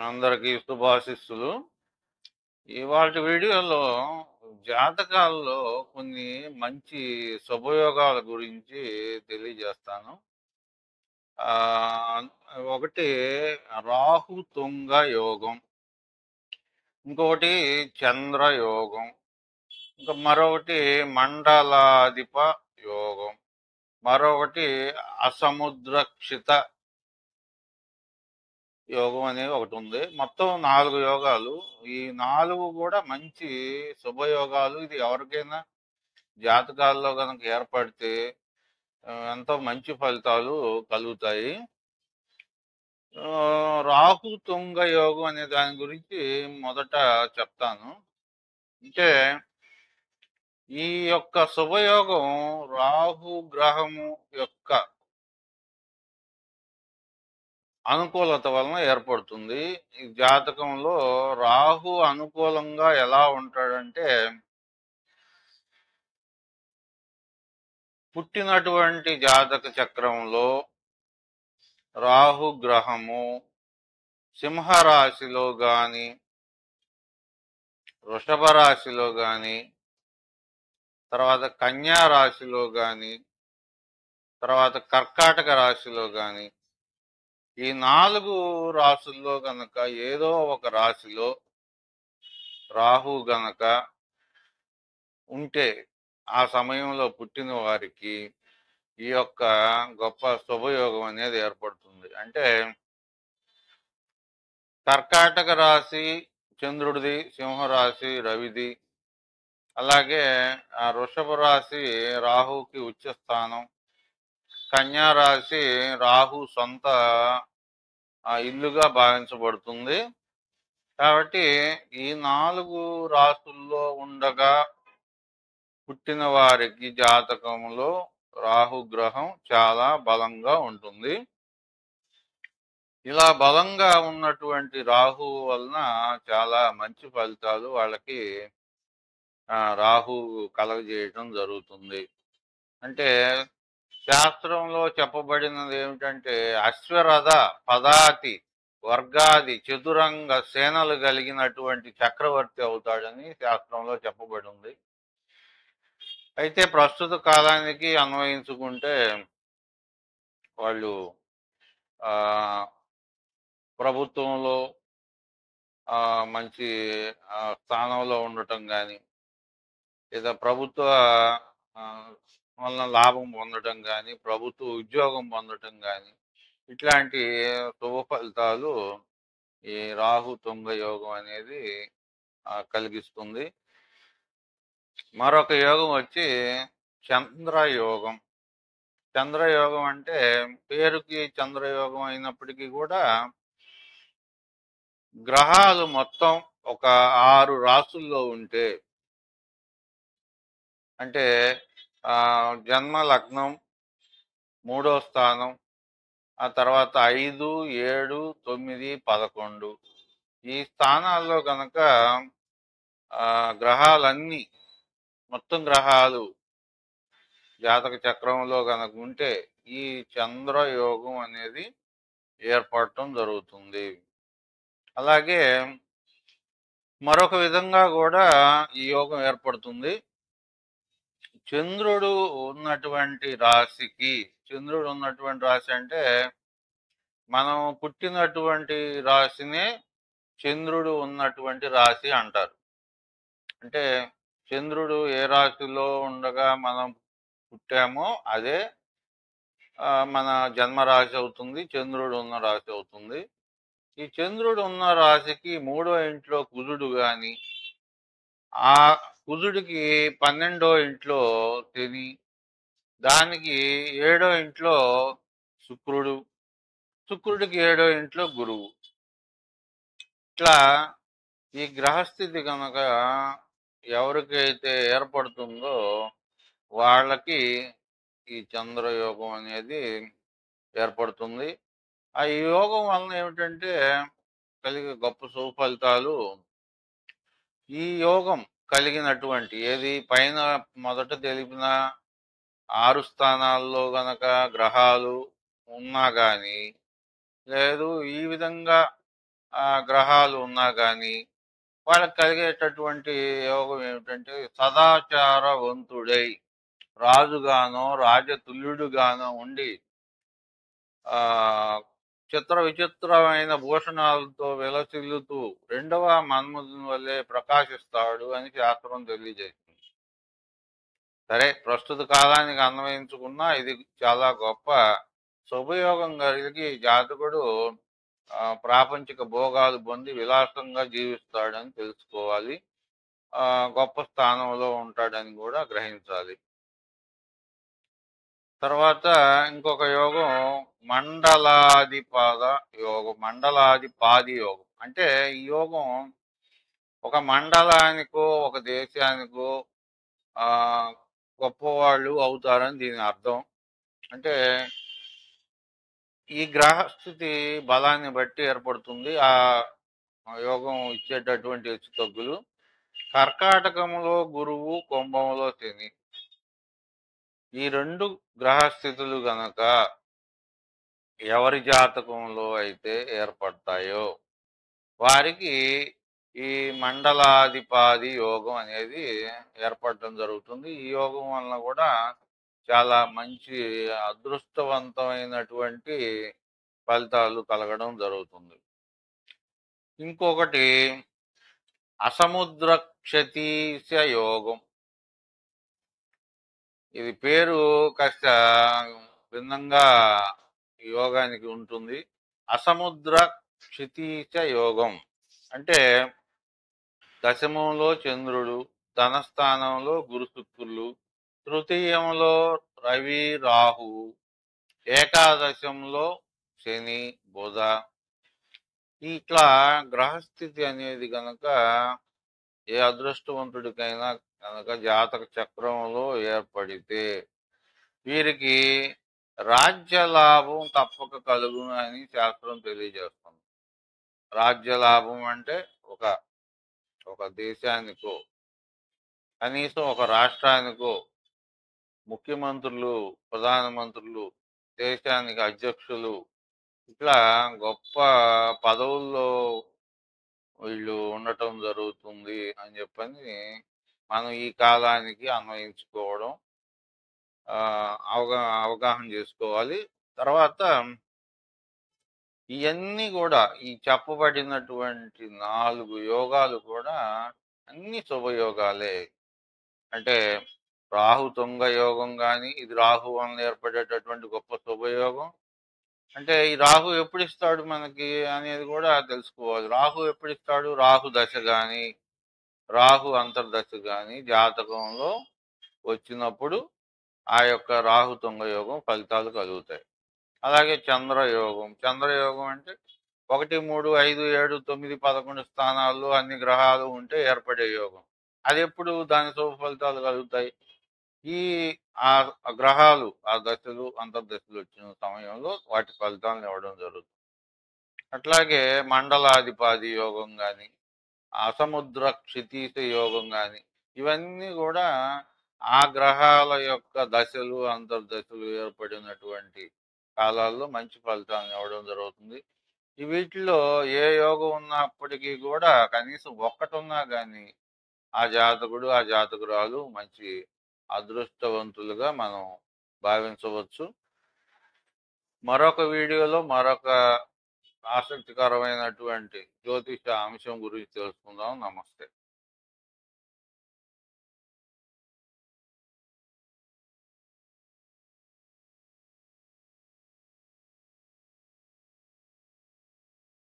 అందరికీ శుభాశిస్సులు. ఇవాల్టి వీడియోలో జాతకాల్లో కొన్ని మంచి శుభయోగాల గురించి తెలియజేస్తాను. ఒకటి రాహు తుంగ యోగం, ఇంకొకటి చంద్రయోగం, ఇంకా మరొకటి మండలాధిప యోగం, మరొకటి అసముద్రక్షిత యోగం అనేది ఒకటి ఉంది. మొత్తం 4 యోగాలు. ఈ 4 కూడా మంచి శుభయోగాలు. ఇది ఎవరికైనా జాతకాల్లో కనుక ఏర్పడితే ఎంతో మంచి ఫలితాలు కలుగుతాయి. రాహు తుంగ యోగం అనే దాని గురించి మొదట చెప్తాను. అంటే ఈ యొక్క శుభయోగం రాహు గ్రహము యొక్క అనుకూలత వలన ఏర్పడుతుంది. ఈ జాతకంలో రాహు అనుకూలంగా ఎలా ఉంటాడంటే, పుట్టినటువంటి జాతక చక్రంలో రాహు గ్రహము సింహరాశిలో గాని, వృషభ రాశిలో గాని, తర్వాత కన్యా రాశిలో గాని, తర్వాత కర్కాటక రాశిలో గాని, ఈ 4 రాశుల్లో గనక ఏదో ఒక రాశిలో రాహు గనక ఉంటే ఆ సమయంలో పుట్టిన వారికి ఈ యొక్క గొప్ప శుభయోగం అనేది ఏర్పడుతుంది. అంటే కర్కాటక రాశి చంద్రుడిది, సింహరాశి రవిది, అలాగే వృషభ రాశి రాహుకి ఉచ్చ స్థానం, కన్యా రాశి రాహు సొంత ఇల్లుగా భావించబడుతుంది. కాబట్టి ఈ 4 రాశుల్లో ఉండగా పుట్టిన వారికి జాతకంలో రాహుగ్రహం చాలా బలంగా ఉంటుంది. ఇలా బలంగా ఉన్నటువంటి రాహు వలన చాలా మంచి ఫలితాలు వాళ్ళకి రాహు కలగజేయటం జరుగుతుంది. అంటే శాస్త్రంలో చెప్పబడినది ఏమిటంటే, అశ్వరథ పదాతి వర్గాది చతురంగ సేనలు కలిగినటువంటి చక్రవర్తి అవుతాడని శాస్త్రంలో చెప్పబడి ఉంది. అయితే ప్రస్తుత కాలానికి అన్వయించుకుంటే వాళ్ళు ప్రభుత్వంలో మంచి స్థానంలో ఉండటం కానీ, లేదా ప్రభుత్వ వలన లాభం పొందటం కానీ, ప్రభుత్వ ఉద్యోగం పొందటం కానీ, ఇట్లాంటి శుభ ఫలితాలు ఈ రాహు తుంగ యోగం అనేది కలిగిస్తుంది. మరొక యోగం వచ్చి చంద్రయోగం. చంద్రయోగం అంటే పేరుకి చంద్రయోగం అయినప్పటికీ కూడా గ్రహాలు మొత్తం ఒక 6 రాసుల్లో ఉంటే, అంటే జన్మ లగ్నం 3వ స్థానం, ఆ తర్వాత 5, 7, 9, 11 ఈ స్థానాల్లో కనుక గ్రహాలన్నీ మొత్తం గ్రహాలు జాతక చక్రంలో కనుక ఉంటే ఈ చంద్రయోగం అనేది ఏర్పడటం జరుగుతుంది. అలాగే మరొక విధంగా కూడా ఈ యోగం ఏర్పడుతుంది. చంద్రుడు ఉన్నటువంటి రాశికి, చంద్రుడు ఉన్నటువంటి రాశి అంటే మనం పుట్టినటువంటి రాశినే చంద్రుడు ఉన్నటువంటి రాశి అంటారు. అంటే చంద్రుడు ఏ రాశిలో ఉండగా మనం పుట్టామో అదే మన జన్మరాశి అవుతుంది, చంద్రుడు ఉన్న రాశి అవుతుంది. ఈ చంద్రుడు ఉన్న రాశికి 3వ ఇంట్లో కుజుడు గాని, ఆ కుజుడికి 12వ ఇంట్లో శని, దానికి 7వ ఇంట్లో శుక్రుడు, శుక్రుడికి 7వ ఇంట్లో గురువు. ఇట్లా ఈ గ్రహస్థితి కనుక ఎవరికైతే ఏర్పడుతుందో వాళ్ళకి ఈ చంద్రయోగం అనేది ఏర్పడుతుంది. ఆ యోగం వలన ఏమిటంటే కలిగే గొప్ప శుభ ఫలితాలు, ఈ యోగం కలిగినటువంటి ఏది పైన మొదట తెలిపిన 6 స్థానాల్లో గనక గ్రహాలు ఉన్నా గాని, లేదు ఈ విధంగా గ్రహాలు ఉన్నా గాని, వాళ్ళకి కలిగేటటువంటి యోగం ఏమిటంటే సదాచారవంతుడై రాజుగానో రాజతుల్యుడుగానో ఉండి ఆ చిత్ర విచిత్రమైన భూషణాలతో విలసిల్లుతూ రెండవ మన్మధుని వల్లే ప్రకాశిస్తాడు అని శాస్త్రం తెలియజేసింది. సరే, ప్రస్తుత కాలానికి అన్వయించుకున్న ఇది చాలా గొప్ప శుభయోగం కలిగి జాతకుడు ప్రాపంచిక భోగాలు పొంది విలాసంగా జీవిస్తాడని తెలుసుకోవాలి. గొప్ప స్థానంలో ఉంటాడని కూడా గ్రహించాలి. తర్వాత ఇంకొక యోగం మండలాధిపాద యోగం, మండలాధిపాది యోగం. అంటే ఈ యోగం ఒక మండలానికో ఒక దేశానికో గొప్పవాళ్ళు అవుతారని దీని అర్థం. అంటే ఈ గ్రహస్థితి బలాన్ని బట్టి ఏర్పడుతుంది ఆ యోగం ఇచ్చేటటువంటి హెచ్చుతగ్గులు. కర్కాటకంలో గురువు, కుంభంలో శని, ఈ 2 గ్రహస్థితులు గనక ఎవరి జాతకంలో అయితే ఏర్పడతాయో వారికి ఈ మండలాధిపాది యోగం అనేది ఏర్పడటం జరుగుతుంది. ఈ యోగం వలన కూడా చాలా మంచి అదృష్టవంతమైనటువంటి ఫలితాలు కలగడం జరుగుతుంది. ఇంకొకటి అసముద్ర క్షతీశ యోగం. ఇది పేరు కాస్త భిన్నంగా యోగానికి ఉంటుంది. అసముద్ర క్షితీశ యోగం అంటే దశమంలో చంద్రుడు, ధనస్థానంలో గురు శుక్రులు, తృతీయంలో రవి రాహువు, ఏకాదశంలో శని బుధ. ఇట్లా గ్రహస్థితి అనేది గనక ఏ అదృష్టవంతుడికైనా కనుక జాతక చక్రంలో ఏర్పడితే వీరికి రాజ్యలాభం తప్పక కలుగును అని శాస్త్రం తెలియజేస్తుంది. రాజ్యలాభం అంటే ఒక దేశానికో కనీసం ఒక రాష్ట్రానికో ముఖ్యమంత్రులు, ప్రధానమంత్రులు, దేశానికి అధ్యక్షులు, ఇట్లా గొప్ప పదవుల్లో వీళ్ళు ఉండటం జరుగుతుంది అని చెప్పని మనం ఈ కాలానికి అన్వయించుకోవడం, అవగాహన చేసుకోవాలి. తర్వాత ఇవన్నీ కూడా ఈ చెప్పబడినటువంటి 4 యోగాలు కూడా అన్ని శుభయోగాలే. అంటే రాహు తుంగ యోగం కానీ, ఇది రాహు వలన ఏర్పడేటటువంటి గొప్ప శుభయోగం. అంటే ఈ రాహు ఎప్పుడు ఇస్తాడు మనకి అనేది కూడా తెలుసుకోవాలి. రాహు ఎప్పుడు ఇస్తాడు? రాహు దశ కానీ, రాహు అంతర్దశ కానీ జాతకంలో వచ్చినప్పుడు ఆ యొక్క రాహు తుంగ యోగం ఫలితాలు కలుగుతాయి. అలాగే చంద్రయోగం. చంద్రయోగం అంటే 1, 3, 5, 7, 9, 11 స్థానాల్లో అన్ని గ్రహాలు ఉంటే ఏర్పడే యోగం. అది ఎప్పుడు దాని శుభ ఫలితాలు కలుగుతాయి? ఈ ఆ గ్రహాలు ఆ దశలు అంతర్దశలు వచ్చిన సమయంలో వాటి ఫలితాలను ఇవ్వడం జరుగుతుంది. అట్లాగే మండలాధిపాది యోగం కానీ, అసముద్ర క్షితీశ యోగం కానీ, ఇవన్నీ కూడా ఆ గ్రహాల యొక్క దశలు అంతర్దశలు ఏర్పడినటువంటి కాలాల్లో మంచి ఫలితాలను ఇవ్వడం జరుగుతుంది. వీటిలో ఏ యోగం ఉన్నప్పటికీ కూడా కనీసం ఒక్కటున్నా కానీ ఆ జాతకుడు, ఆ జాతకురాలు మంచి అదృష్టవంతులుగా మనం భావించవచ్చు. మరొక వీడియోలో మరొక ఆసక్తికరమైనటువంటి జ్యోతిష అంశం గురించి తెలుసుకుందాం. నమస్తే.